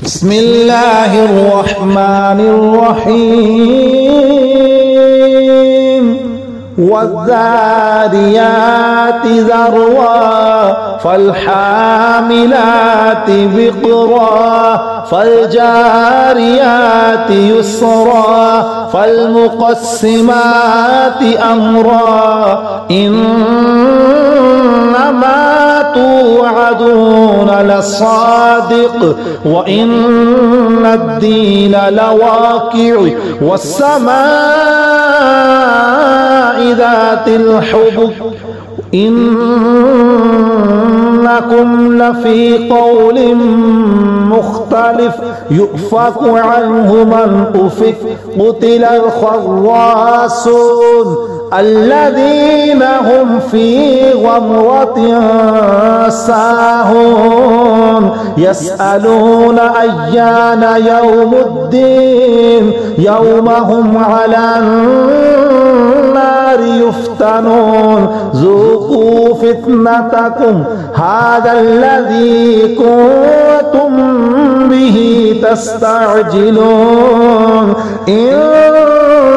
بسم الله الرحمن الرحيم والذاريات ذروا فالحاملات وقرا فالجاريات يسرا فالمقسمات أمرا إنما توعدون لصادق وإن الدين لواقع والسماء ذات الحبك إنكم لفي قول مختلف يؤفك عنه من أفك قتل الخراصون الذين هم في غمرة ساهون يسألون أيان يوم الدين يوم هم على النار يفتنون ذوقوا فتنتكم هذا الذي كنتم به تستعجلون إن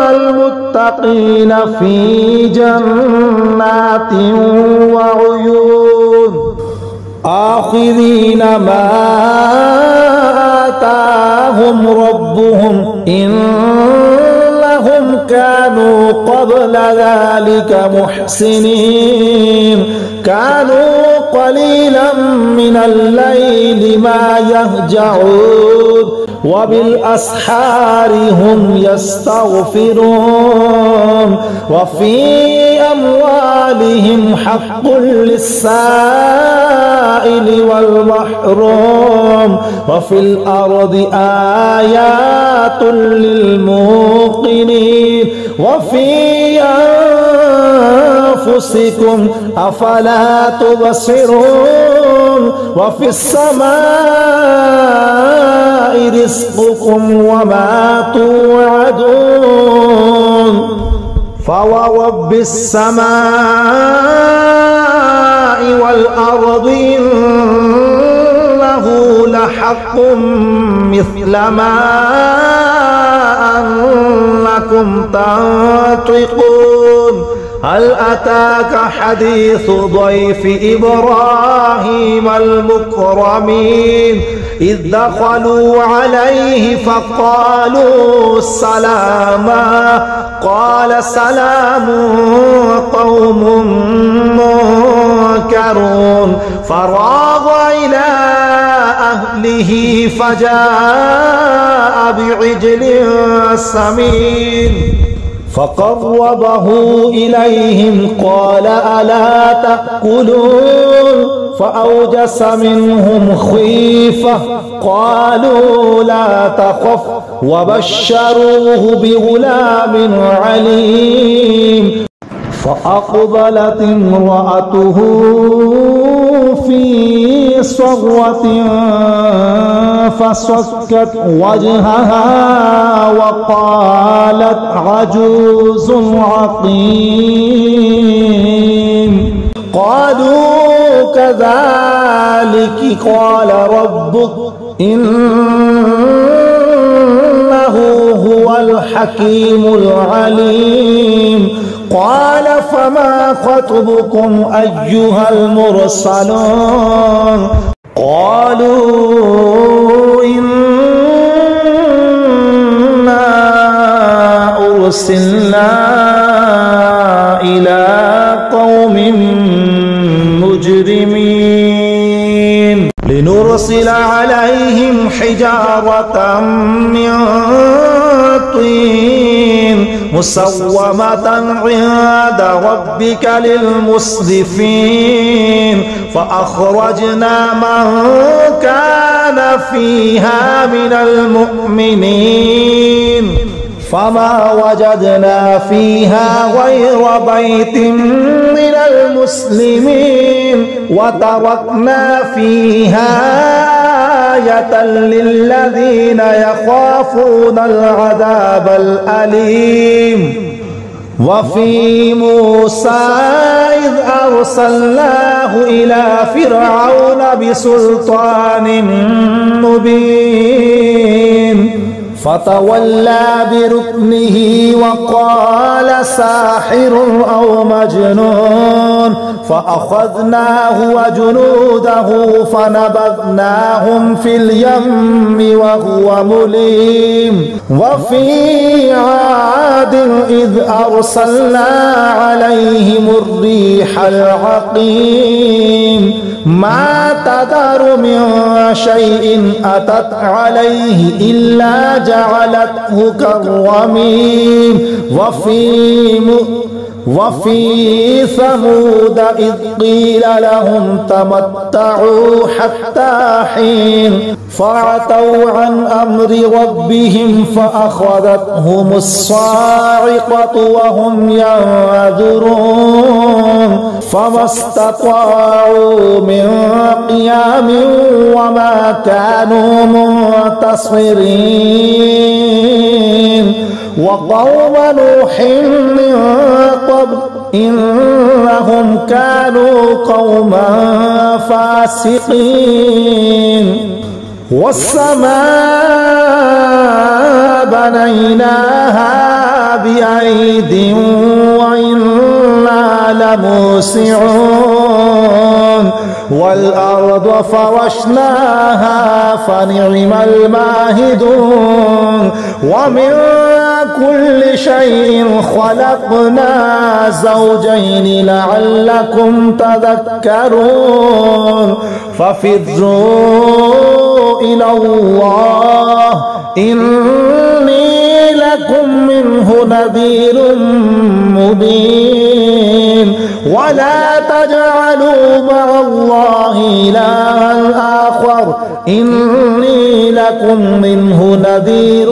المتقين في جنات وعيون آخذين ما آتاهم ربهم إنهم كانوا قبل ذلك محسنين كانوا قليلا من الليل ما يهجعون وبالأسحار هم يستغفرون وفي أموالهم حق للسائل والمحروم وفي الأرض آيات للموقنين وفي أنفسكم أفلا تبصرون وفي السماء رزقكم وما توعدون فورب السماء والأرض إنه لحق مثل ما أنكم تنطقون هل أتاك حديث ضيف إبراهيم المكرمين إذ دخلوا عليه فقالوا سلاما قال سلام قوم منكرون فراغ إلى أهله فجاء بعجل سمين فقربه إليهم قال ألا تأكلون فأوجس منهم خيفة قالوا لا تخف وبشروه بغلام عليم فأقبلت امرأته في صرة فصكت وجهها وقالت عجوز عقيم قالوا كذلك قال ربك إنه هو الحكيم العليم قال فما خطبكم أيها المرسلون قالوا إنا أرسلنا إلى قوم مجرمين لنرسل عليهم حجارة من طين مسومة عند ربك للمسرفين فأخرجنا من كان فيها من المؤمنين فما وجدنا فيها غير بيت من المسلمين وتركنا فيها آية للذين يخافون العذاب الأليم وفي موسى إذ أرسلناه إلى فرعون بسلطان مبين فتولى بركنه وقال ساحر أو مجنون فأخذناه وجنوده فنبذناهم في اليم وهو مليم. وفي عاد إذ أرسلنا عليهم الريح العقيم ما تذر من شيء أتت عليه إلا جعلته كالرميم. وفي ثمود إذ قيل لهم تمتعوا حتى حين فعتوا عن أمر ربهم فأخذتهم الصاعقة وهم ينظرون فما استطاعوا من قيام وما كانوا منتصرين. وقوم نوح من قبل إنهم كانوا قوما فاسقين. والسماء بنيناها بأيد وإنا لموسعون والأرض فرشناها فنعم الماهدون. ومن كل شيء خلقنا زوجين لعلكم تذكرون. ففروا إلى الله إني لكم منه نذير مبين. ولا تجعلوا مع الله إلها آخر إني لكم منه نذير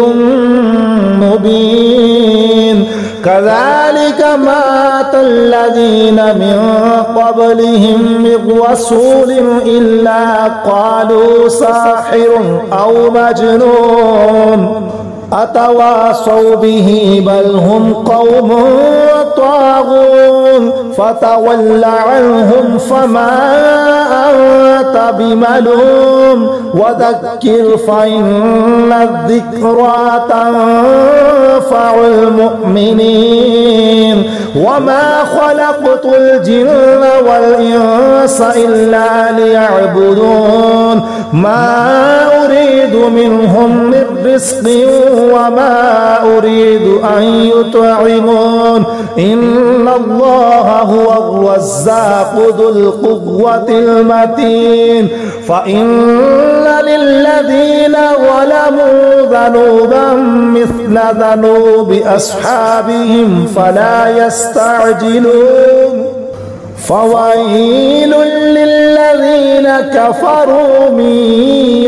مبين. كذلك ما أتى الذين من قبلهم من رسول إلا قالوا ساحر أو مجنون أتواصوا به بل هم قوم طاغون. فتول عنهم فما أنت بملوم وذكر فإن الذكرى تنفع المؤمنين. وما خلقت الجن والإنس إلا ليعبدون ما أريد منهم من رزق وما أريد أن يطعمون إن الله هو الرزاق ذو القوة المتين. فإن للذين ظلموا ذنوبا مثل ذنوب أصحابهم فلا يستعجلون. فويل للذين كفروا من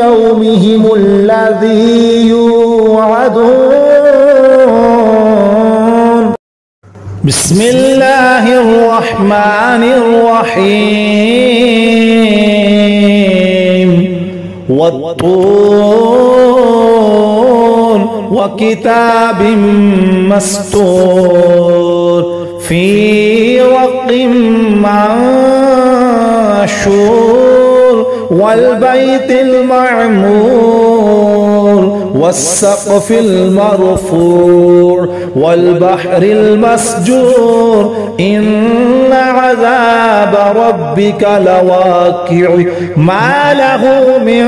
يومهم الذي يوعدون. بسم الله الرحمن الرحيم. والطور وكتاب مسطور في رق منشور والبيت المعمور والسقف المرفوع والبحر المسجور إن عذاب ربك لواقع ما له من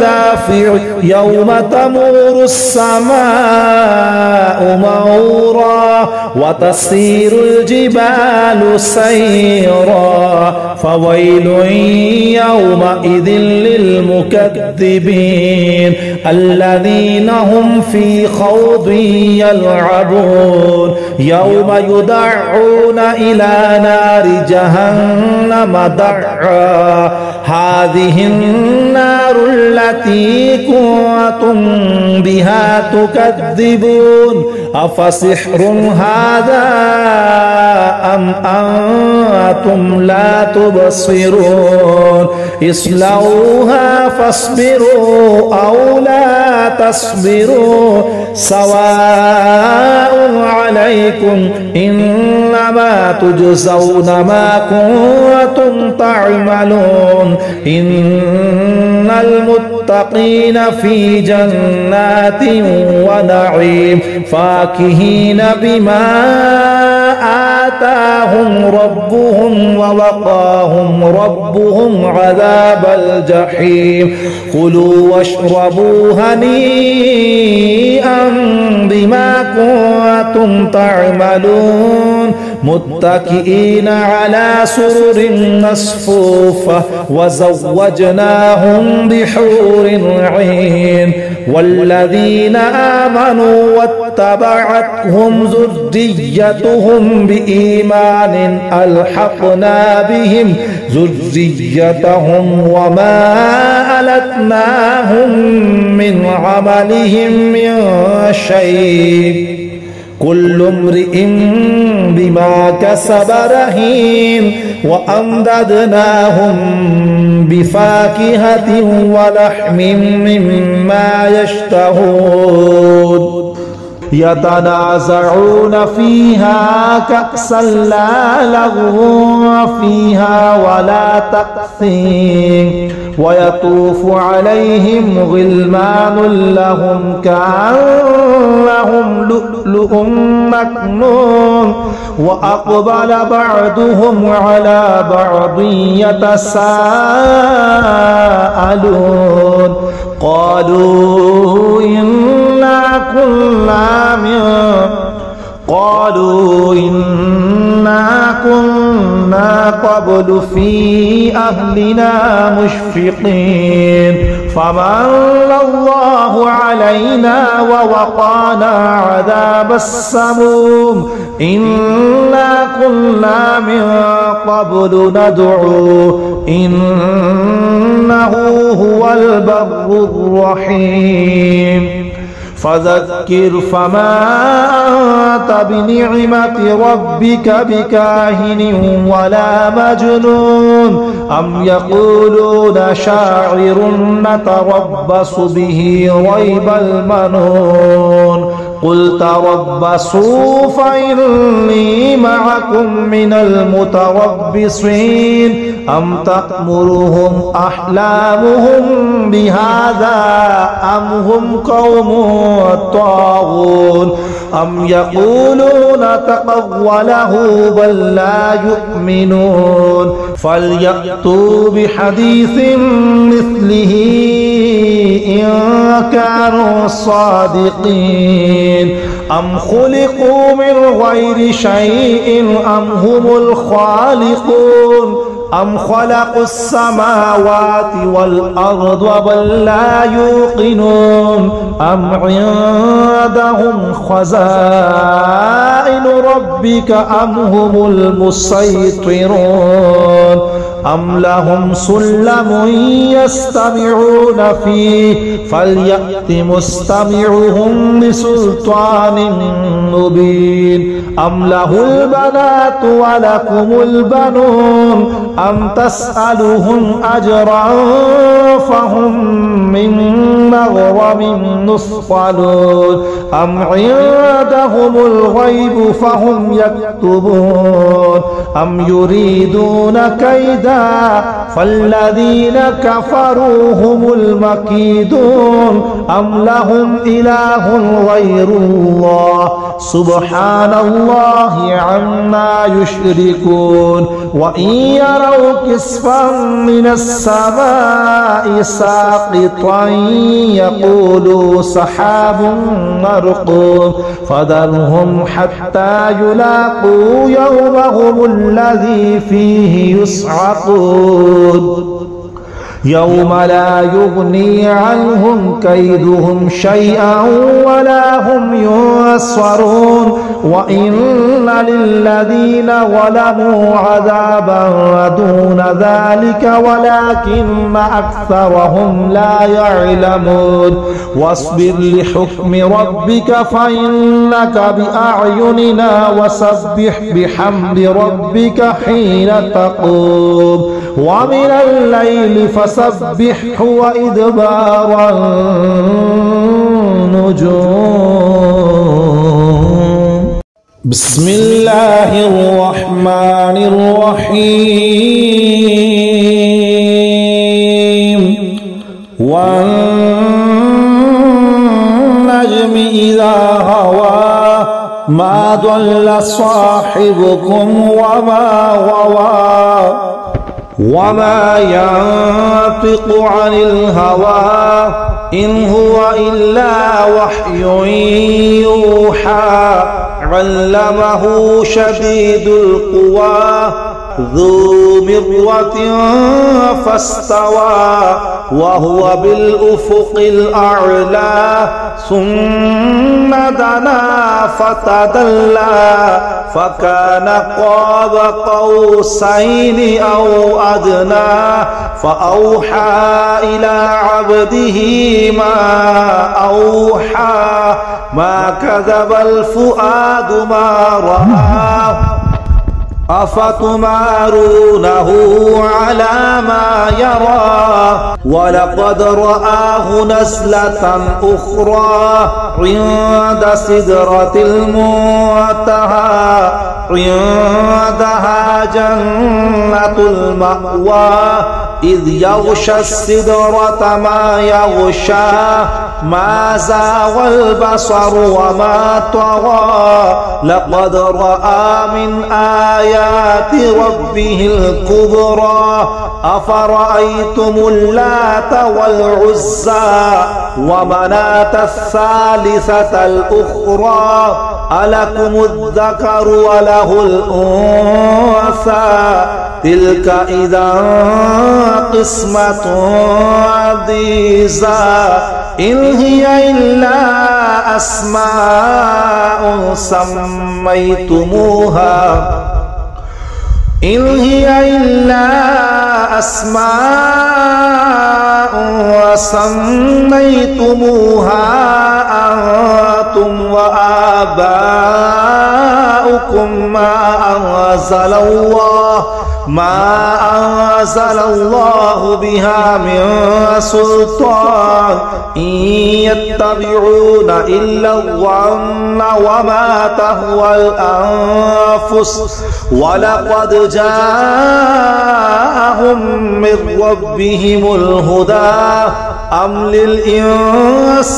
دافع يوم تمور السماء مورا وتسير الجبال سيرا فويل يومئذ للمكذبين الذين هم في خوض يلعبون يوم يدعون إلى نار جهنم دعا هذه النار التي كنتم بها تكذبون أفسحر هذا أم أنتم لا تبصرون اصلوها فاصبروا أو لا تصبروا سواء عليكم إنما تجزون ما كنتم تعملون إن المتقين في جنات ونعيم فاكهين بما آتاهم ربهم ووقاهم ربهم عذاب الجحيم كلوا واشربوا هنيئا بما كنتم تعملون متكئين على سرر مصفوفة وزوجناهم بحور عين والذين آمنوا واتبعتهم ذريتهم بإيمان ألحقنا بهم ذريتهم وما ألتناهم من عملهم من شيء كل امرئ بما كسب رهين وأمددناهم بفاكهة ولحم مما يشتهون يتنازعون فيها كأسا لا لغو فيها ولا تأثيم ويطوف عليهم غلمان لهم كأنهم لؤلؤ مكنون وأقبل بعضهم على بعض يتساءلون قالوا إنا كنا قبل في أهلنا مشفقين فمن الله علينا ووقانا عذاب السموم إنا كنا من قبل ندعوه إنه هو البر الرحيم فذكر فما أنت بنعمة ربك بكاهن ولا مجنون أم يقولون شاعر نتربص به ريب المنون قل تربصوا فإني معكم من المتربصين أم تأمرهم أحلامهم بهذا أم هم قوم طاغون أم يقولون تقوله بل لا يؤمنون فليأتوا بحديث مثله إن كانوا صادقين أم خلقوا من غير شيء أم هم الخالقون أم خلقوا السماوات والأرض بل لا يوقنون أم عندهم خزائن ربك أم هم المسيطرون أم لهم سلم يستمعون فيه فليأت مستمعهم بسلطان مبين أم له البنات ولكم البنون أم تسألهم أجرا فهم من مغرم مثقلون أم عندهم الغيب فهم يكتبون أم يريدون كيدا فالذين كفروا هم المكيدون أم لهم إله غير الله سبحان الله عما يشركون وإن يروا كسفا من السماء ساقطا يقولوا سحاب مرقوم فذرهم حتى يلاقوا يومهم الذي فيه يصعقون يوم لا يغني عنهم كيدهم شيئا ولا هم ينصرون وإن للذين ظلموا عذابا دون ذلك ولكن أكثرهم لا يعلمون واصبر لحكم ربك فإنك بأعيننا وسبح بحمد ربك حين تقوم ومن الليل فسبحه وإدبار النجوم. بسم الله الرحمن الرحيم والنجم إذا هوى ما ضل صاحبكم وما غوى وما ينطق عن الهوى إن هو إلا وحي يوحى علمه شديد القوى ذو مرة فاستوى وهو بالأفق الأعلى ثم دنا فتدلى فكان قاب قوسين أو أدنى فأوحى إلى عبده ما أوحى ما كذب الفؤاد ما رأى أفتمارونه على ما يرى ولقد رآه نزلة أخرى عند سدرة المنتهى عندها جنة المأوى إذ يغشى السدرة ما يغشى ما زاغ البصر وما طغى لقد رأى من آيات ربه الكبرى أفرأيتم اللات والعزى ومناة الثالثة الأخرى ألكم الذكر وله الأنثى تلك إذا قسمة ضيزى إن هي إلا أسماء سميتموها إن هي إلا أسماء سميتموها أنتم وآباؤكم ما أنزل الله بها من سلطان إن يتبعون إلا الظن وما تهوى الأنفس ولقد جاءهم من ربهم الهدى أم للإنسان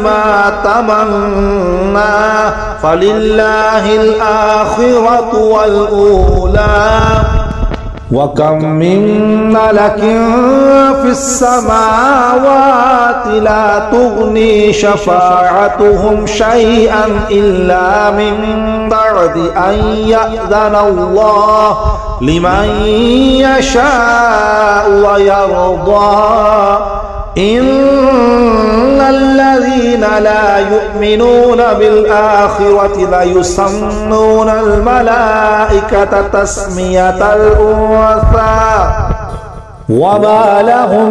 ما تمنى فلله الآخرة والأولى وكم من ملك في السماوات لا تغني شفاعتهم شيئا إلا من بعد أن يأذن الله لمن يشاء ويرضى إن الذين لا يؤمنون بالآخرة ليسمون الملائكة تسمية الأنثى وما لهم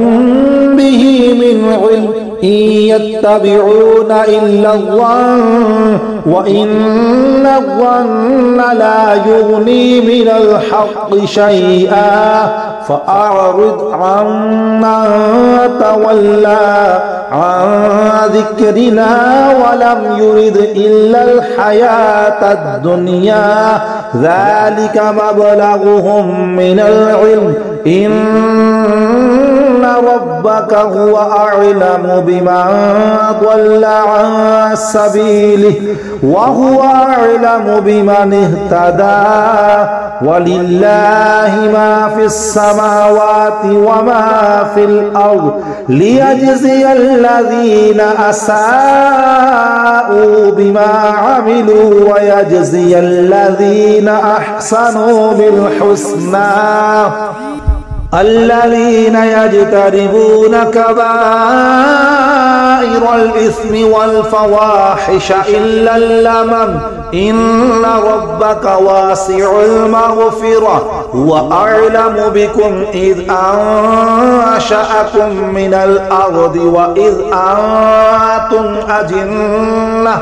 به من علم إن يتبعون إلا الظن وإن الظن لا يغني من الحق شيئا فأعرض عمن تولى عن ذكرنا ولم يرد إلا الحياة الدنيا ذلك مبلغهم من العلم إن ربك هو أعلم بمن ضل عن سبيله وهو أعلم بمن اهتدى ولله ما في السماوات وما في الأرض ليجزي الذين أساءوا بما عملوا ويجزي الذين أحسنوا بالحسنى الذين يجتنبون كبائر الإثم والفواحش إلا اللمم إن ربك واسع المغفرة هو أعلم بكم إذ أنشأكم من الأرض وإذ أنتم أجنة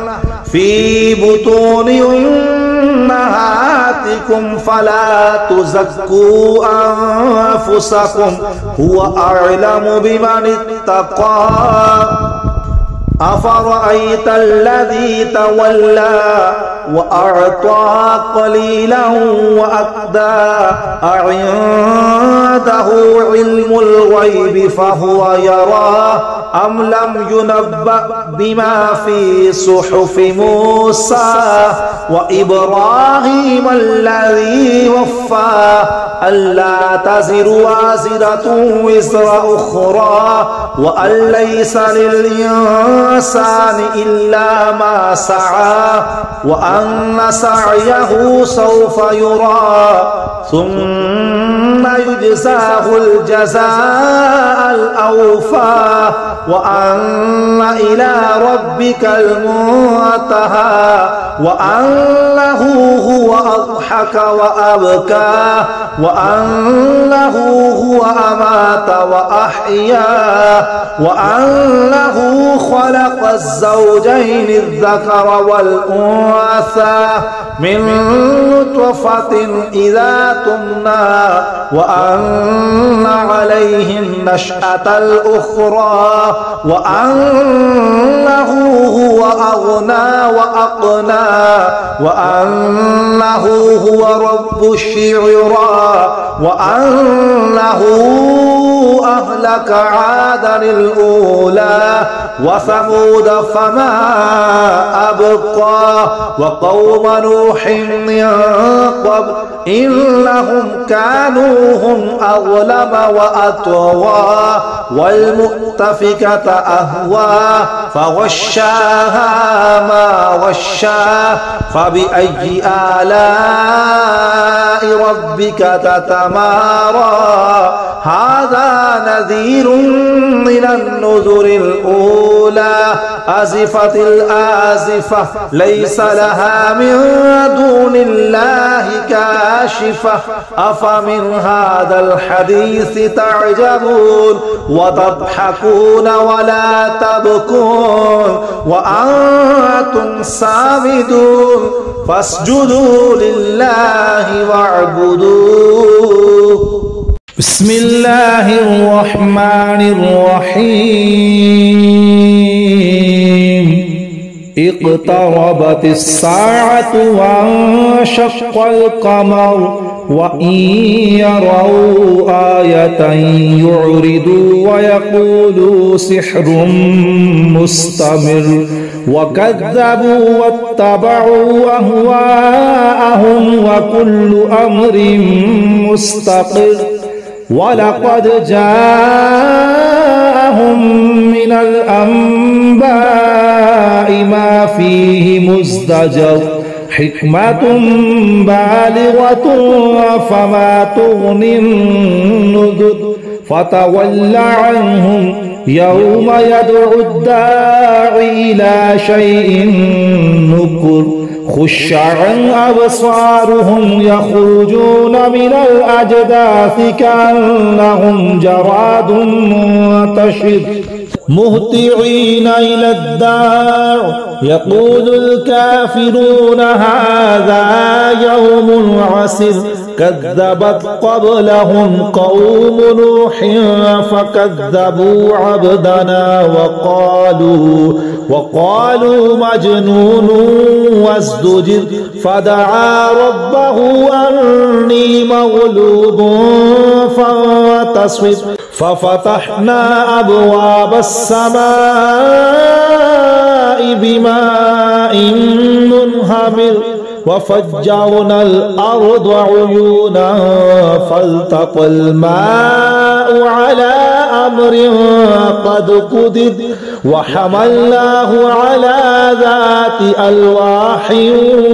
في بطون أمهاتكم فلا تزكوا أنفسكم هو أعلم بمن اتقى أفرأيت الذي تولى وأعطى قليلا وأكدى أعنده علم الغيب فهو يرى أم لم ينبأ بما في صحف موسى وإبراهيم الذي وفى ألا تزر وازرة وزر أخرى وأن ليس للإنسان إلا ما سعى وأن سعيه سوف يرى ثم يجزاه الجزاء الأوفى وأن إلى ربك المنتهى وأنه هو أضحك وأبكى وأنه هو أمات وأحيا وأنه خلق الزوجين الذكر والأنثى من نطفة إذا تمنى وأن عليه النشأة الأخرى وأنه هو أغنى وأقنى وأنه هو رب الشعرى وأنه أهلك عادا الأولى وثمود فما أبقى وقوم نوح من قبل إنهم كانوا هم أظلم وأطغى والمؤتفكة أهوى فغشاها ما غشا فبأي آلاء ربك تتمارى هذا نذير من النذر الأولى أزفت الآزفة ليس لها من دون الله كاشفة أفمن هذا الحديث تعجبون وتضحكون ولا تبكون وأنتم سامدون فاسجدوا لله واعبدوه. بسم الله الرحمن الرحيم. اقتربت الساعة وانشق القمر وإن يروا آية يعرضوا ويقولوا سحر مستمر وكذبوا واتبعوا أهواءهم وكل أمر مستقر ولقد جاءهم من الأنباء ما فيه مزدجر حكمة بالغة فما تغني النذر فتول عنهم يوم يدعو الداعي إلى شيء نكر خش عن أبصارهم يخرجون من الأجداث كأنهم جراد منتشر مهطعين إلى الداع يقول الكافرون هذا يوم عسر كذبت قبلهم قوم نوح فكذبوا عبدنا وقالوا مجنون وازدجر فدعا ربه أني مغلوب فانتصر ففتحنا أبواب السماء بماء منهمر وفجرنا الأرض عيونا فالتقى الماء على أمر قد قدر وحملناه على ذات ألواح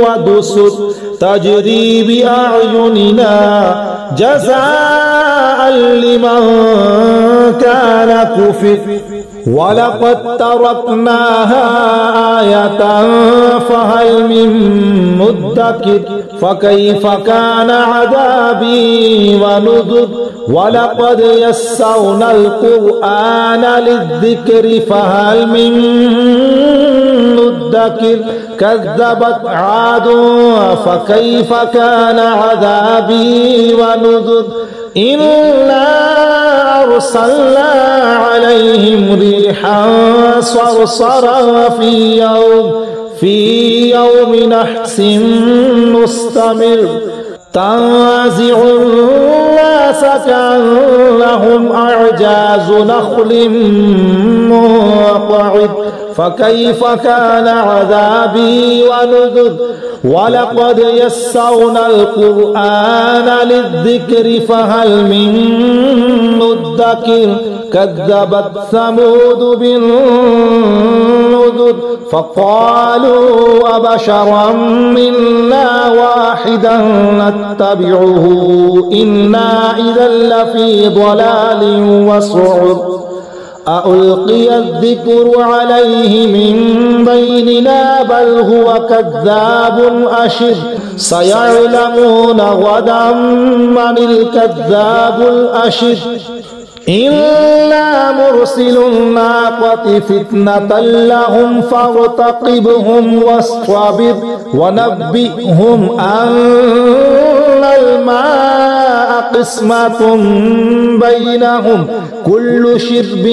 ودسر تجري بأعيننا جزاء لمن كان كفر ولقد تركناها آية فهل من مدكر فكيف كان عذابي ونذر ولقد يسرنا القرآن للذكر فهل من مدكر كذبت عاد فكيف كان عذابي ونذر إنا أرسلنا عليهم ريحا صرصرا في يوم نحس مستمر تنزع الناس كأنهم أعجاز نخل منقعد فكيف كان عذابي ونذر ولقد يسرنا القرآن للذكر فهل من مدكر كذبت ثمود بالنذر فقالوا أبشرا منا واحدا نتبعه إنا إذا لفي ضلال وسعر ألقي الذكر عليه من بيننا بل هو كذاب أشر سيعلمون غدا من الكذاب الأشر إنا مرسل الناقة فتنة لهم فارتقبهم واصطبر ونبئهم أن الماء قسمة بينهم كل شرب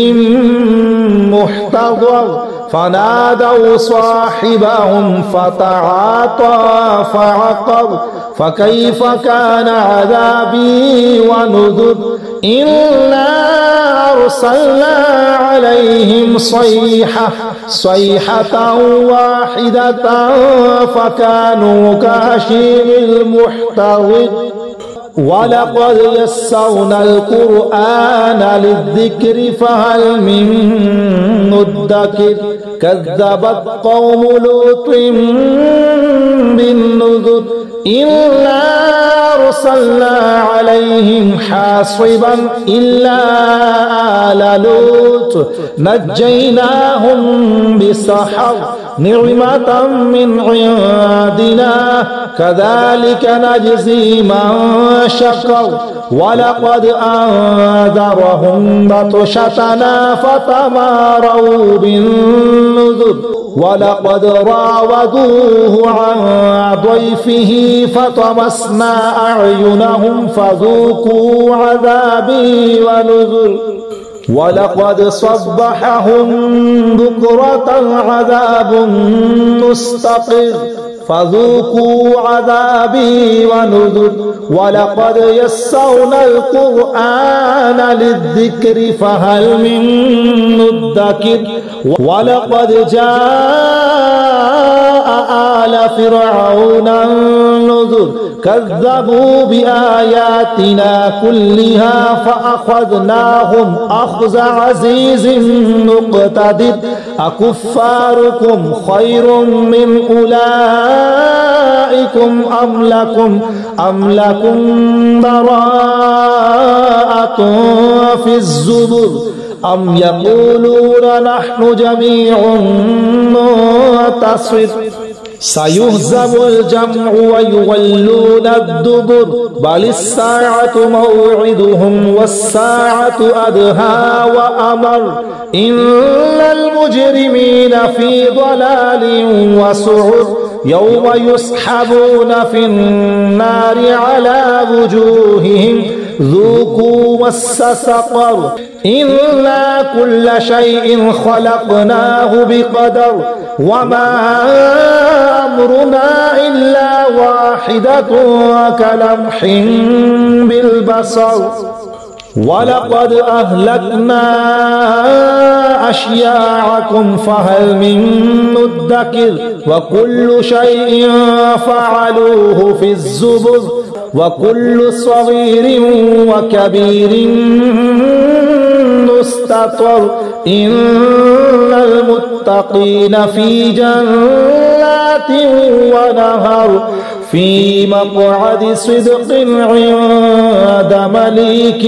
محتضر فنادوا صاحبهم فتعاطى فعقر فكيف كان عذابي ونذر إنا أرسلنا عليهم صيحة واحدة فكانوا كهشيم المحتضر ولقد يسرنا القرآن للذكر فهل من مدكر كذبت قوم لوط بالنذر إنا أرسلنا عليهم حاصبا إلا آل لوط نجيناهم بسحر نعمة من عندنا كذلك نجزي من شكر ولقد أنذرهم بطشتنا فتماروا بالنذر ولقد راودوه عن ضيفه فطمسنا أعينهم فذوقوا عذابي ونذر ولقد صبحهم بكرة عذاب مستقر فذوقوا عذابي ونذر ولقد يسرنا القرآن للذكر فهل من مدكر ولقد جاء آل فرعون النذر كذبوا بآياتنا كلها فأخذناهم أخذ عزيز مقتدر أكفاركم خير من أولئكم أم لكم براءة في الزبر أم يقولون نحن جميع منتصر سيهزم الجمع ويولون الدبر بل الساعة موعدهم والساعة أدهى وأمر إن المجرمين في ضلال وسعر يوم يسحبون في النار على وجوههم ذوقوا مس سقر إنا كل شيء خلقناه بقدر وما أمرنا إلا واحدة كلمح بالبصر ولقد أهلكنا أشياعكم فهل من مدكر وكل شيء فعلوه في الزبر وكل صغير وكبير مستطر إن المتقين في جنات ونهر في مقعد صدق عند مليك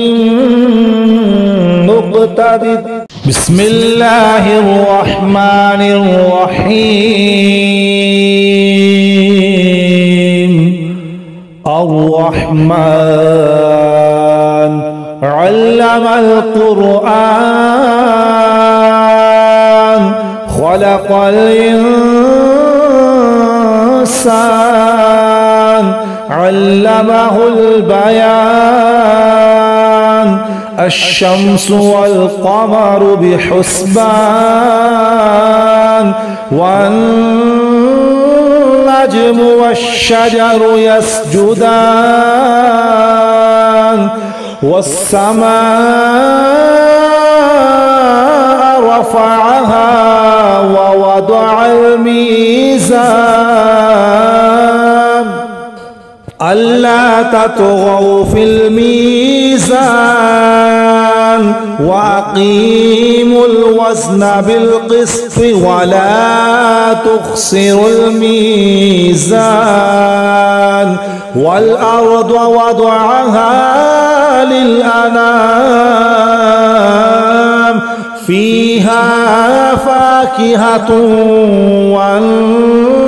مقتدر بسم الله الرحمن الرحيم الرحمن علم القرآن خلق الإنسان علمه البيان الشمس والقمر بحسبان والنجم والنجم والشجر يسجدان والسماء رفعها ووضع الميزان ألا تطغوا في الميزان وأقيموا الوزن بالقسط ولا تخسروا الميزان والأرض وضعها للأنام فيها فاكهة والنخل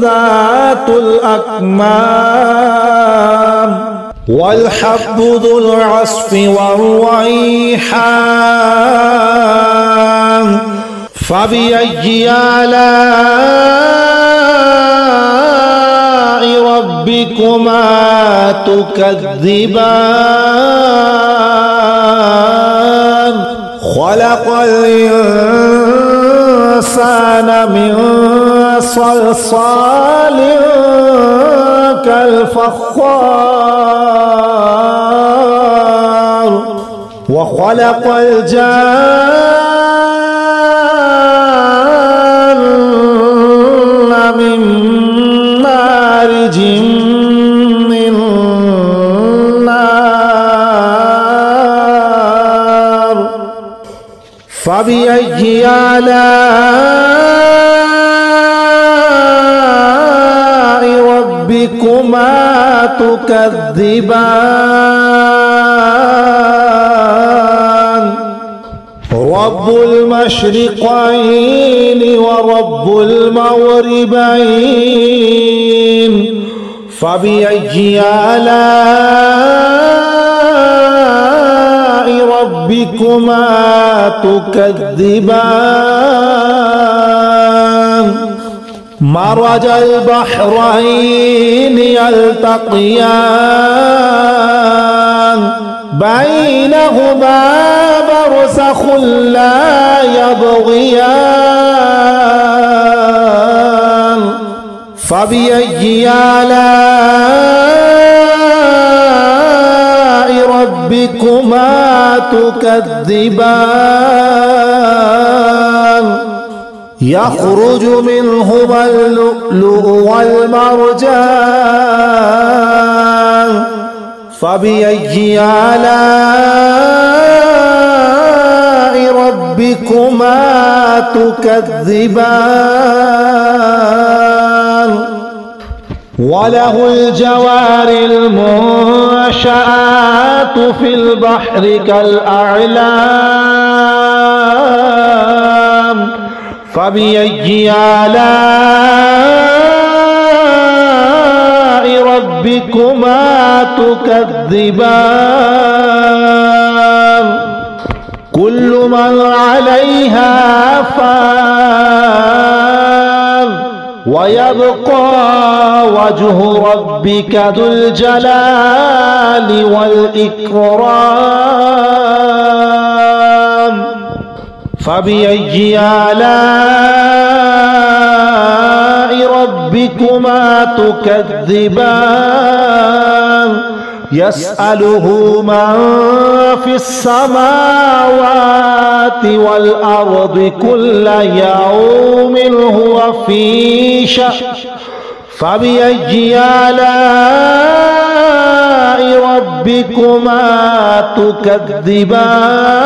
ذات الأكمام والحب ذو العصف والريحان فبأي آلاء ربكما تكذبان خلق الإنسان من صلصال كالفخار وخلق الجان من مارج من نار فبأي آلاء ربكما تكذبان رب المشرقين ورب المغربين فبأي آلاء ربكما تكذبان مرج البحرين يلتقيان بينهما برزخ لا يبغيان فبأي آلاء ربكما تكذبان يخرج منهما اللؤلؤ والمرجان فبأي آلاء ربكما تكذبان وله الجوار المنشآت في البحر كالأعلام فبأي آلاء ربكما تكذبان كل من عليها فان ويبقى وجه ربك ذو الجلال والإكرام فبأي آلاء ربكما تكذبان يسأله من في السماوات والأرض كل يوم هو في شأن فبأي آلاء ربكما تكذبان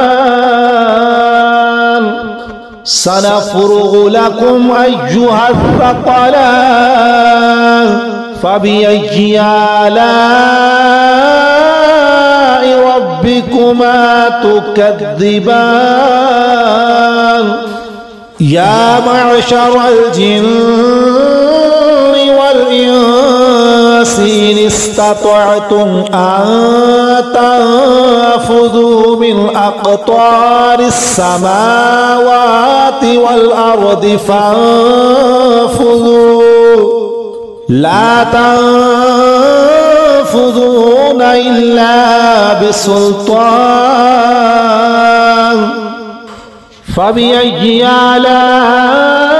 سنفرغ لكم أيها الثقلان فبأي آلاء ربكما تكذبان يا معشر الجن والإنس إن استطعتم أن تنفذوا من أقطار السماوات والأرض فانفذوا لا تنفذون إلا بسلطان فبأي آلاء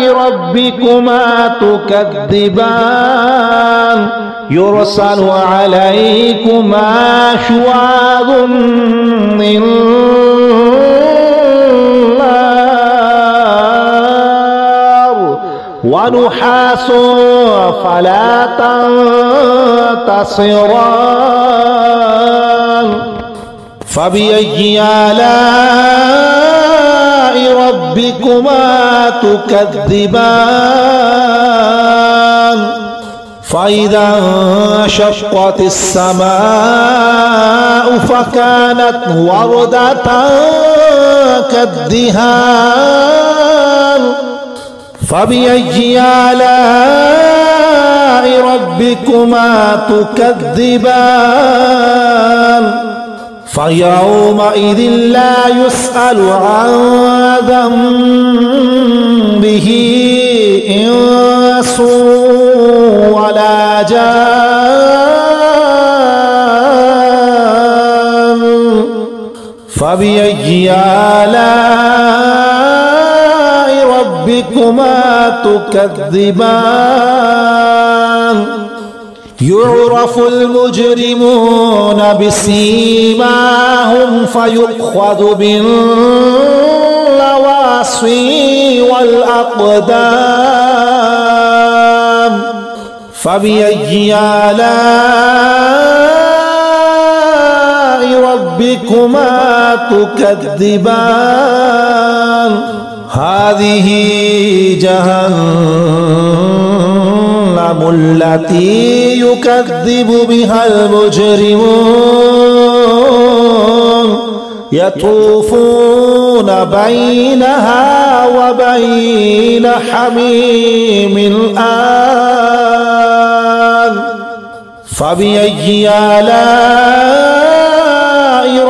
ربكما تكذبان يرسل عليكما شواظ من نار ونحاس فلا تنتصران فبأي آلاء ربكما تكذبان فإذا انشقت السماء فكانت وردة كالدهان فبأي آلاء ربكما تكذبان فيومئذ لا يسأل عن ذنبه إنس ولا جان فبأي آلاء ربكما تكذبان يعرف المجرمون بسيماهم فيؤخذ بالنواصي والأقدام فبأي آلاء ربكما تكذبان هذه جهنم التي يكذب بها المجرمون يطوفون بينها وبين حميم آن فبأي آلاء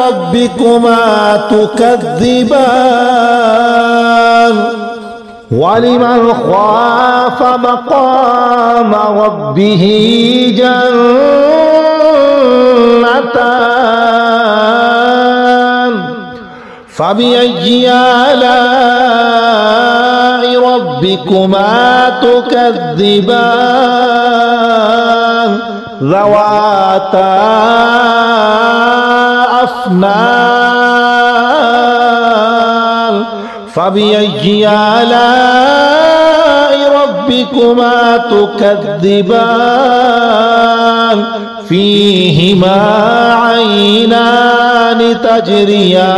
ربكما تكذبان ولمن خاف مقام ربه جنتان فبأي آلاء ربكما تكذبان ذواتا أفنان فبأي آلاء ربكما تكذبان فيهما عينان تجريان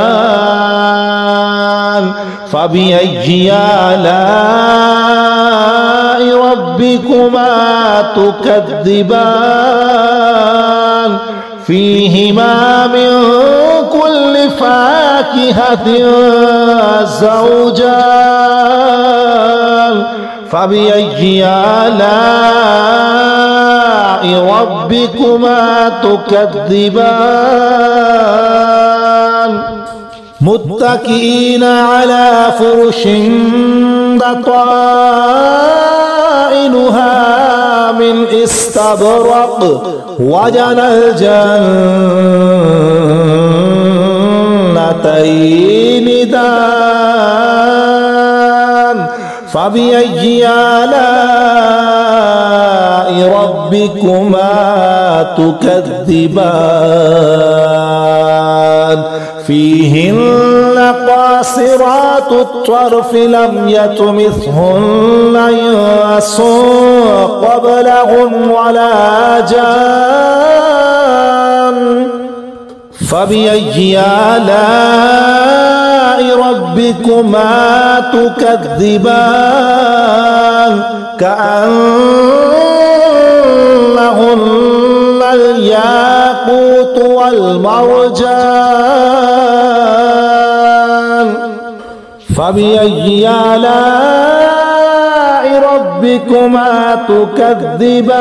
فبأي آلاء ربكما تكذبان فيهما من كل فاكهة زوجان فبأي آلاء ربكما تكذبان متكئين على فرش بطائنها من استبرق وجنى الجنتين دان فبأي آلاء ربكما تكذبان فيهن قاصرات الطرف لم يطمثهن إنس قبلهم ولا جان فبأي آلاء ربكما تكذبان كأنهن الياقوت والمرجان فبأي آلاء ربكما تكذبان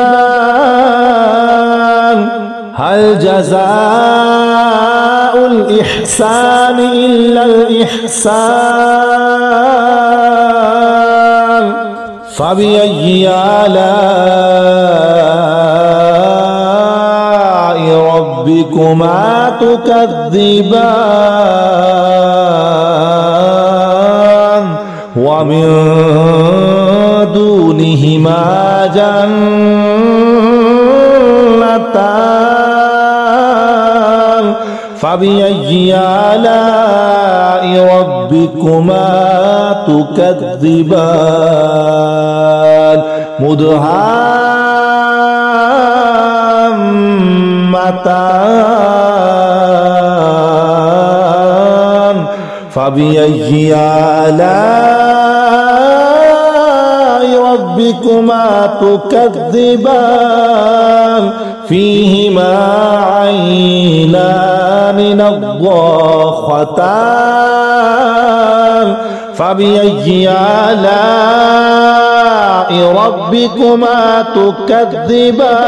هل جزاء الإحسان إلا الإحسان فبأي آلاء ربكما تكذبان ومن دونهما جنتان فبأي آلاء ربكما تكذبان مدهامتان فبأي آلاء ربكما تكذبان فيهما عينان نضاختان فبأي آلاء ربكما تكذبان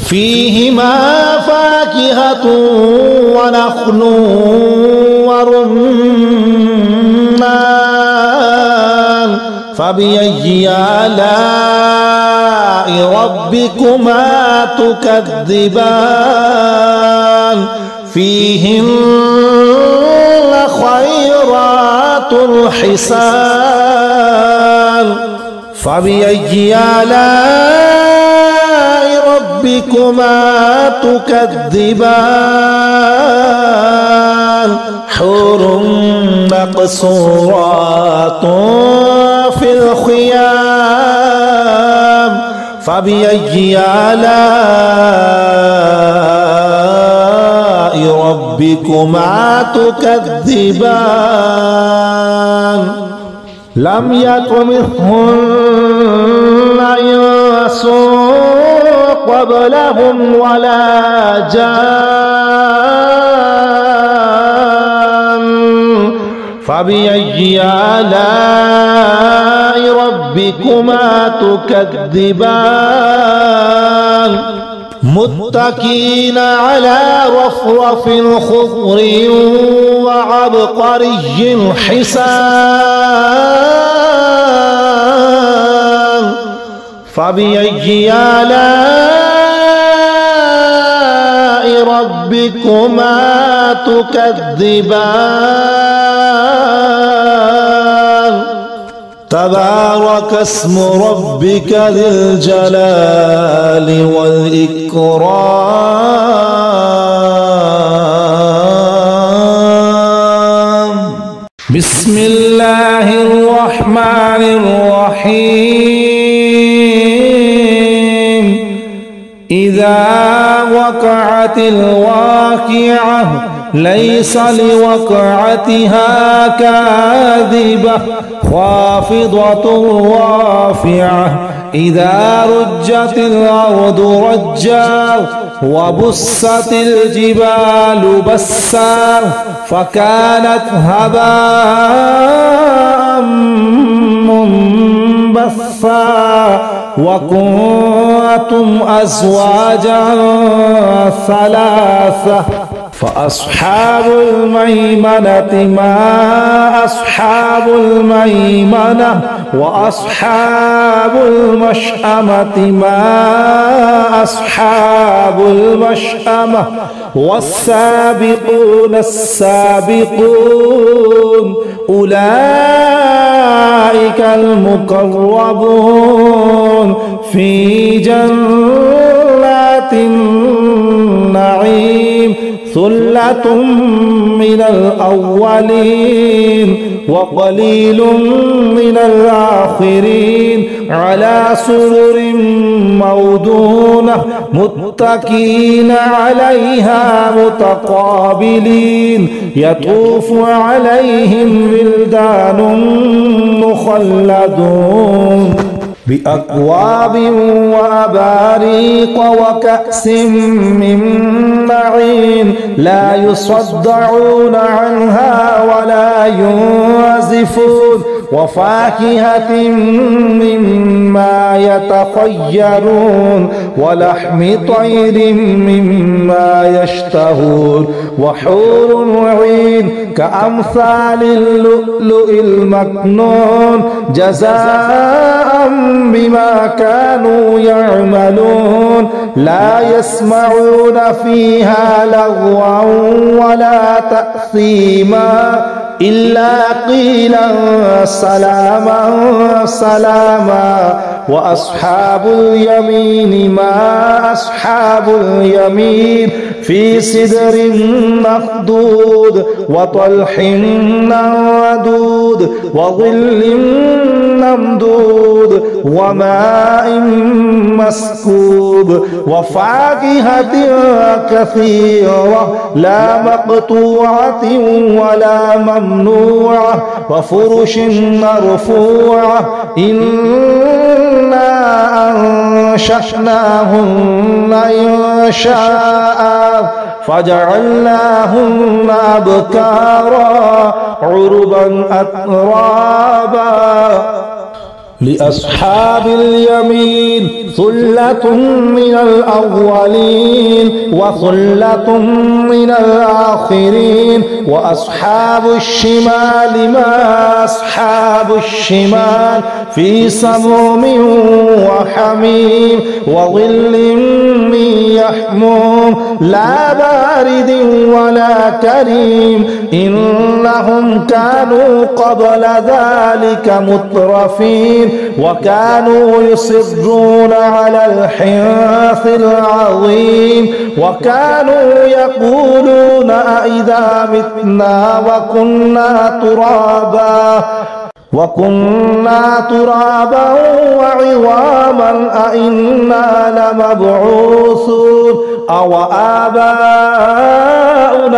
فيهما فاكهة ونخل ورمان فبأي آلاء ربكما تكذبان فيهن خيرات حسان فبأي آلاء ربكما تكذبان حور مقصورات في الخيام فبأي آلاء ربكما تكذبان لم يطمثهن إنس قبلهم ولا جان فبأي آلاء ربكما تكذبان متكئين على رفرف خضر وعبقري حسان فبأي آلاء ربكما تكذبان تبارك اسم ربك ذي الجلال والإكرام بسم الله الرحمن الرحيم إذا وقعت الواقعة ليس لوقعتها كاذبة خافضة رافعة إذا رجت الأرض رجا وبست الجبال بسا فكانت هباء منبثا وكنتم أزواجا ثلاثة فأصحاب الميمنة ما أصحاب الميمنة وأصحاب المشأمة ما أصحاب المشأمة والسابقون السابقون أولئك المقربون في جنات النعيم ثلة من الأولين وقليل من الآخرين على سرر موضونة متكئين عليها متقابلين يطوف عليهم ولدان مخلدون بأكواب وأباريق وكأس من معين لا يصدعون عنها ولا ينزفون وفاكهة مما يتخيرون ولحم طير مما يشتهون وحور عين كأمثال اللؤلؤ المكنون جزاء بما كانوا يعملون لا يسمعون فيها لغوا ولا تأثيما إلا قيلا سلاما سلاما وأصحاب اليمين ما أصحاب اليمين في سدر مخضود وطلح منضود وظل ممدود وماء مسكوب وفاكهة كثيرة لا مقطوعة ولا ممنوعة وفرش مرفوعة إنا أنشأناهن إنشاء فجعلناهن أبكارا عربا أترابا لأصحاب اليمين ثلة من الأولين وثلة من الآخرين وأصحاب الشمال ما أصحاب الشمال في سموم وحميم وظل من يحموم لا بارد ولا كريم إنهم كانوا قبل ذلك مترفين وكانوا يصرون على الحنث العظيم وكانوا يقولون أئذا متنا وكنا ترابا وعظاما أئنا لمبعوثون أو آباؤنا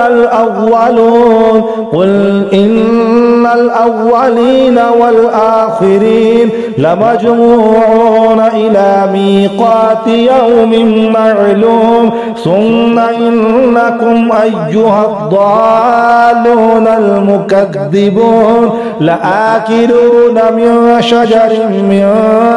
الأولون قل إن الأولين والآخرين لمجموعون إلى ميقات يوم معلوم ثم إنكم أيها الضالون المكذبون لآكلون من شجر من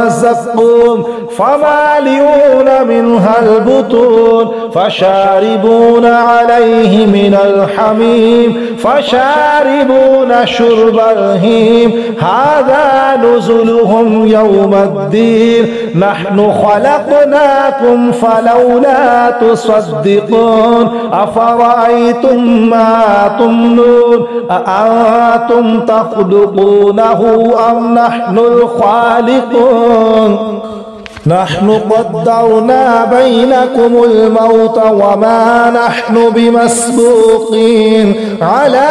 زقوم فمالئون منها البطون فشاربون عليه من الحميم فشاربون شرب الهيم هذا نزلهم يوم الدين نحن خلقناكم فلولا تصدقون أفرأيتم ما تمنون أأنتم تخلقونه أم نحن الخالقون نحن قدرنا بينكم الموت وما نحن بمسبوقين على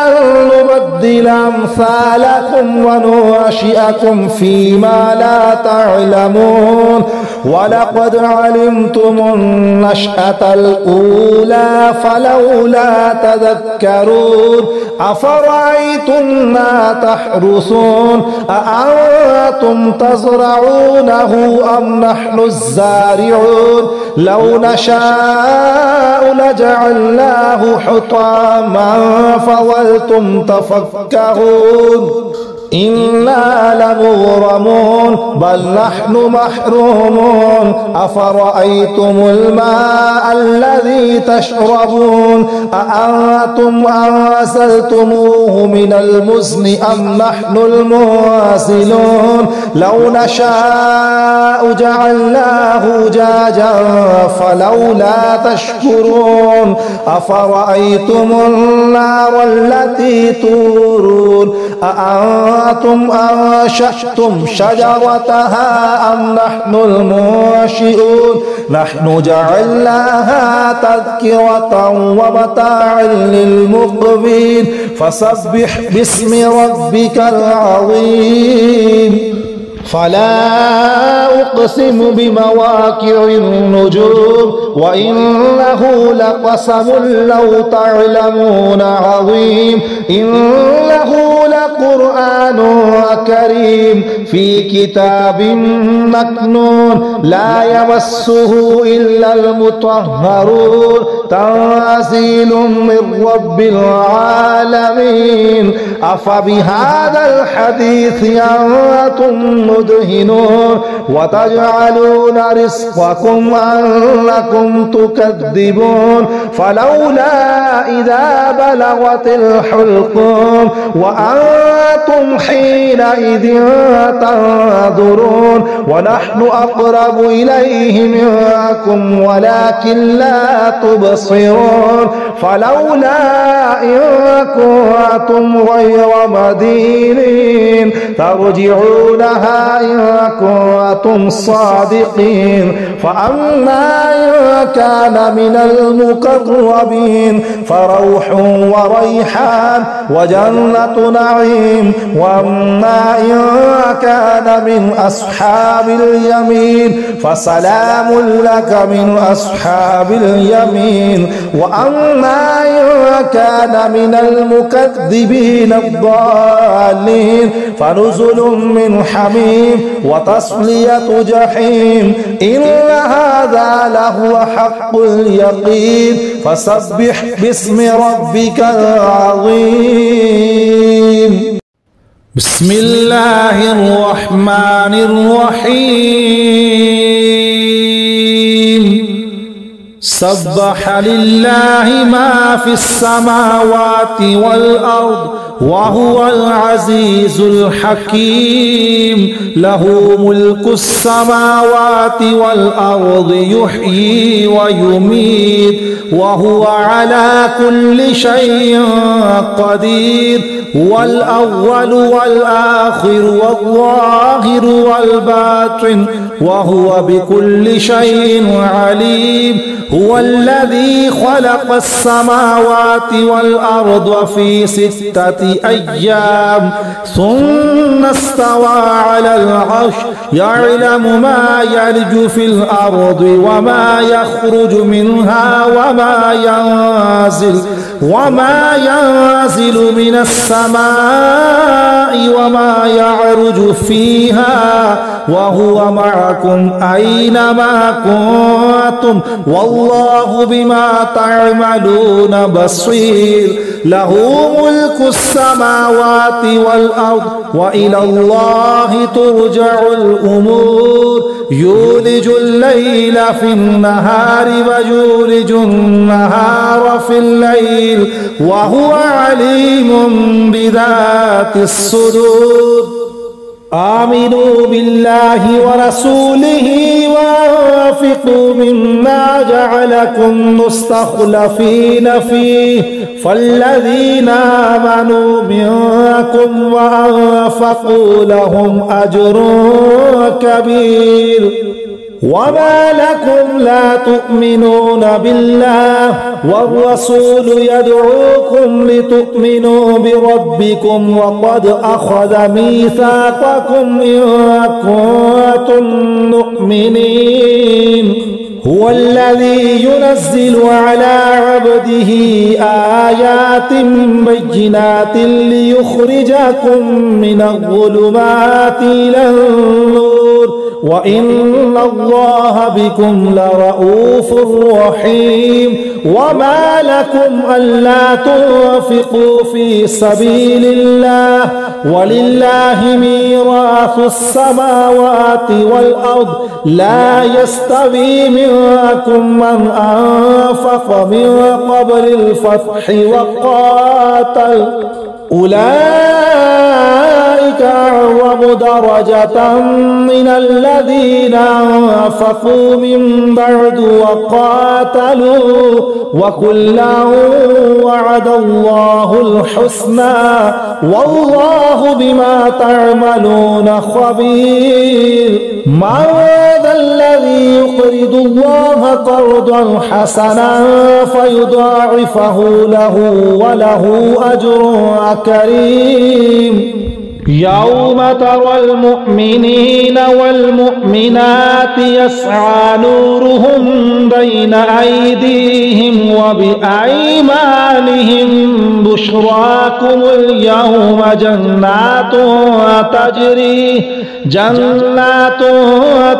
أن نبدل أمثالكم وننشئكم فيما لا تعلمون ولقد علمتم النشأة الأولى فلولا تذكرون أفرأيتم ما تحرثون أأنتم تزرعونه أم نحن الزارعون لو نشاء لجعلناه حطاما فظلتم تفكهون إنا لمغرمون بل نحن محرومون أفرأيتم الماء الذي تشربون أأنتم أنزلتموه من المزن أم نحن المنزلون لو نشاء جعلناه جاجا فلولا تشكرون أفرأيتم النار التي تورون أأنتم أنشأتم شجرتها أم نحن المنشئون نحن جعلناها تذكرة ومتاعا للمقوين فسبح باسم ربك العظيم فلا أقسم بمواقع النجوم وإنه لقسم لو تعلمون عظيم إنه لقرآن كريم في كتاب مكنون لا يمسه إلا المطهرون تنزيل من رب العالمين أفبهذا الحديث أنتم مدهنون وتجعلون رزقكم أنكم تكذبون فلولا إذا بلغت الحلقوم وأنتم وأنتم حينئذ تنظرون ونحن أقرب إليه منكم ولكن لا تبصرون فلولا إن كنتم غير مدينين ترجعونها إن كنتم صادقين فأما إن كان من المقربين فروح وريحان وجنة نعيم وأما إن كان من أصحاب اليمين فسلام لك من أصحاب اليمين وأما إن كان من المكذبين الضالين فنزل من حميم وتصلية جحيم إن هذا لهو حق اليقين فسبح باسم ربك العظيم. بسم الله الرحمن الرحيم. سبح لله ما في السماوات والأرض وهو العزيز الحكيم. له ملك السماوات والأرض يحيي ويميت وهو على كل شيء قدير. هو الأول والآخر والظاهر والباطن وهو بكل شيء عليم. هو الذي خلق السماوات والأرض في 6 أيام ثم استوى على العرش يعلم ما يلج في الأرض وما يخرج منها وما ينزل من السماء وما يعرج فيها وهو معكم أينما كنتم والله بما تعملون بصير. له ملك السماوات والأرض وإلى الله ترجع الأمور. يولج الليل في النهار ويولج النهار في الليل وهو عليم بذات الصدور. آمنوا بالله ورسوله وأنفقوا مما جعلكم مستخلفين فيه فالذين آمنوا منكم وأنفقوا لهم أجر كبير. وما لكم لا تؤمنون بالله والرسول يدعوكم لتؤمنوا بربكم وقد أخذ ميثاقكم إن كنتم مؤمنين. هو الذي ينزل على عبده آيات بينات ليخرجكم من الظلمات إلى النور وإن الله بكم لرؤوف رحيم. وما لكم ألا تنفقوا في سبيل الله ولله ميراث السماوات والأرض لا يستوي منكم من أنفق من قبل الفتح وقاتل أولئك أعظم درجة من الذين أنفقوا من بعد وقاتلوا وكلا وعد الله الحسنى والله بما تعملون خبير. من ذا الذي يقرض الله قرضا حسنا فيضاعفه له وله أجر كريم. يوم ترى المؤمنين والمؤمنات يسعى نورهم بين أيديهم وبأيمانهم بشراكم اليوم جنات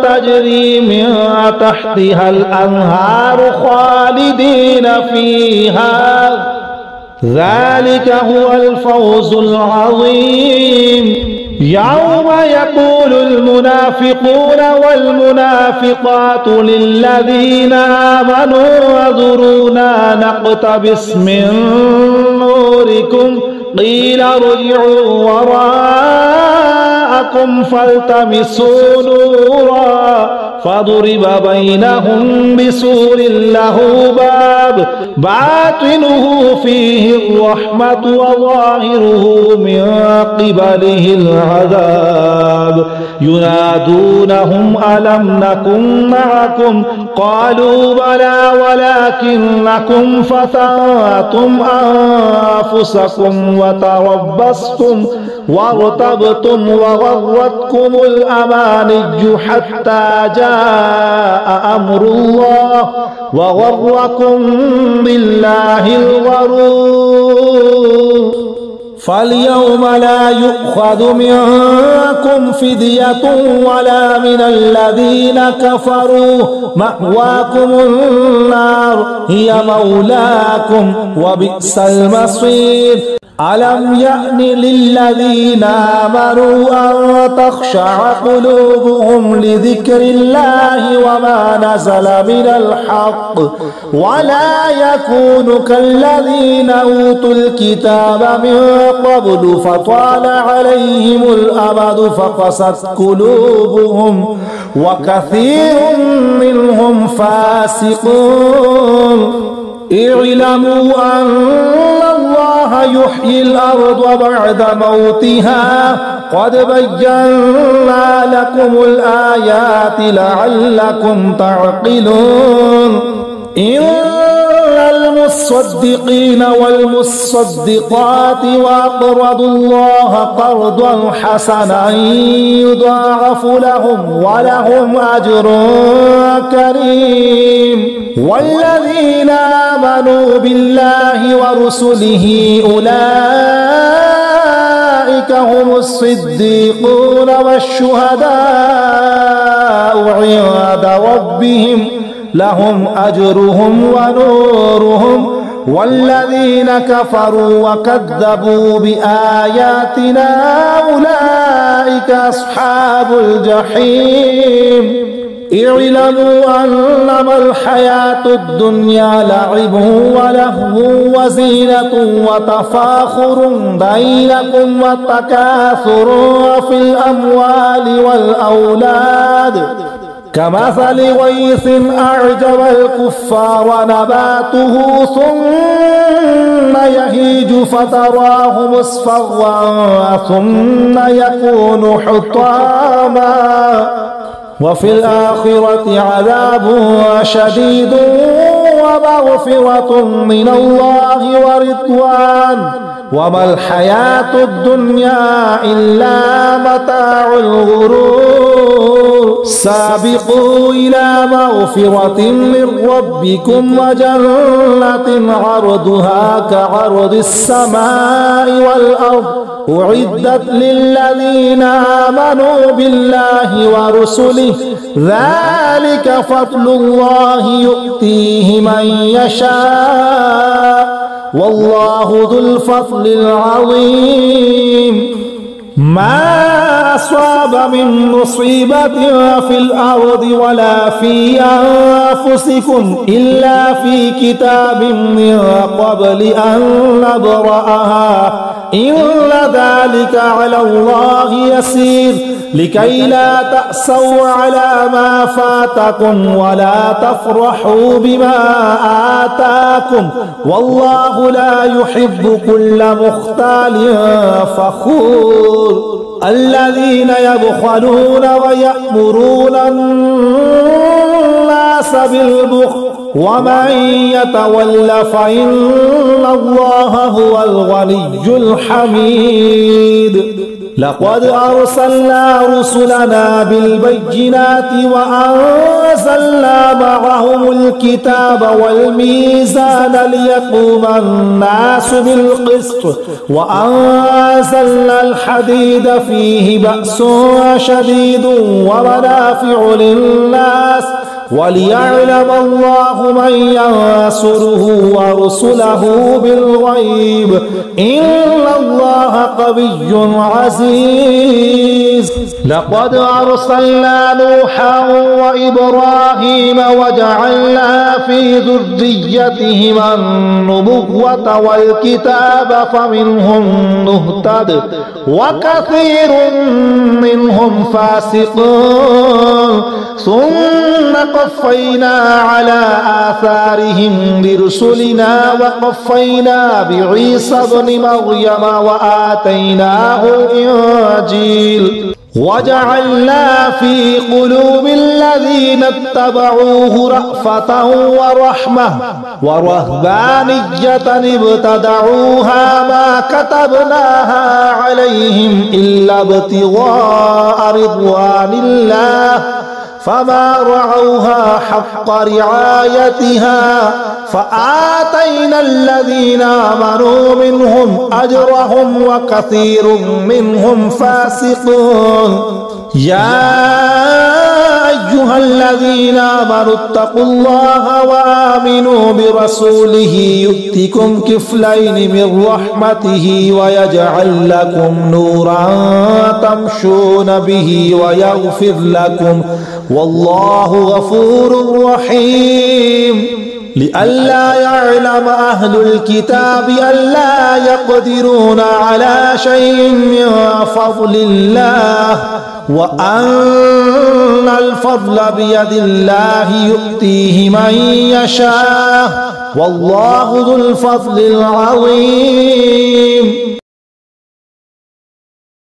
تجري من تحتها الأنهار خالدين فيها ذلك هو الفوز العظيم. يوم يقول المنافقون والمنافقات للذين آمنوا انظرونا نقتبس من نوركم قيل ارجعوا وراءكم فالتمسوا نورا فضرب بينهم بسور له باب باطنه فيه الرحمة وظاهره من قبله العذاب ينادونهم ألم نكن معكم قالوا بلى ولكنكم فتنتم أنفسكم وتربصتم وارتبتم وغرتكم الأماني حتى جاء أمر الله وغركم بالله الغرور فاليوم لا يؤخذ منكم فدية ولا من الذين كفروا مأواكم النار هي مولاكم وبئس المصير ألم يأن للذين آمنوا أن تخشع قلوبهم لذكر الله وما نزل من الحق ولا يكونوا كالذين أوتوا الكتاب من قبل فطال عليهم الأمد فقست قلوبهم وكثير منهم فاسقون اعلموا أن الله يحيي الأرض بعد موتها قد بينا لكم الآيات لعلكم تعقلون إن المصدقين والمصدقات وأقرضوا الله قرضا حسنا يضاعف لهم ولهم أجر كريم والذين آمنوا بالله ورسله أولئك هم الصديقون والشهداء عند ربهم لهم أجرهم ونورهم والذين كفروا وكذبوا بآياتنا أولئك أصحاب الجحيم اعلموا أنما الحياة الدنيا لعب ولهو وزينة وتفاخر بينكم وتكاثر في الأموال والأولاد كمثل غيث أعجب الكفار نباته ثم يهيج فتراه مصفرا ثم يكون حطاما وفي الآخرة عذاب شديد ومغفرة من الله ورضوان وما الحياة الدنيا إلا متاع الغرور سابقوا إلى مغفرة من ربكم وجنة عرضها كعرض السماء والأرض أعدت للذين آمنوا بالله ورسله ذلك فضل الله يؤتيه من يشاء والله ذو الفضل العظيم ما أصاب من مصيبة في الأرض ولا في أنفسكم إلا في كتاب من قبل أن نبرأها إن ذلك على الله يسير لكي لا تأسوا على ما فاتكم ولا تفرحوا بما آتاكم والله لا يحب كل مختال فخور الذين يبخلون ويأمرون الناس بالبخل ومن يتول فإن الله هو الغني الحميد لقد أرسلنا رسلنا بالبينات وأنزلنا معهم الكتاب والميزان ليقوم الناس بالقسط وأنزلنا الحديد فيه بأس شديد ومنافع للناس وليعلم الله من ينصره ورسله بالغيب إن الله قوي عزيز. لقد أرسلنا نوحا وإبراهيم وجعلنا في ذريتهما النبوة والكتاب فمنهم مهتد وكثير منهم فاسقون. ثم قفينا على آثارهم برسلنا وقفينا بعيسى ابن مريم وآتيناه الإنجيل وجعلنا في قلوب الذين اتبعوه رأفة ورحمة ورهبانية ابتدعوها ما كتبناها عليهم إلا ابتغاء رضوان الله فما رعوها حق رعايتها فآتينا الذين آمنوا منهم أجرهم وكثير منهم فاسقون. يا أيها الذين آمنوا اتقوا الله وآمنوا برسوله يؤتكم كفلين من رحمته ويجعل لكم نورا تمشون به ويغفر لكم والله غفور رحيم. لئلا يعلم أهل الكتاب ألا يقدرون على شيء من فضل الله وأن الفضل بيد الله يؤتيه من يشاء والله ذو الفضل العظيم.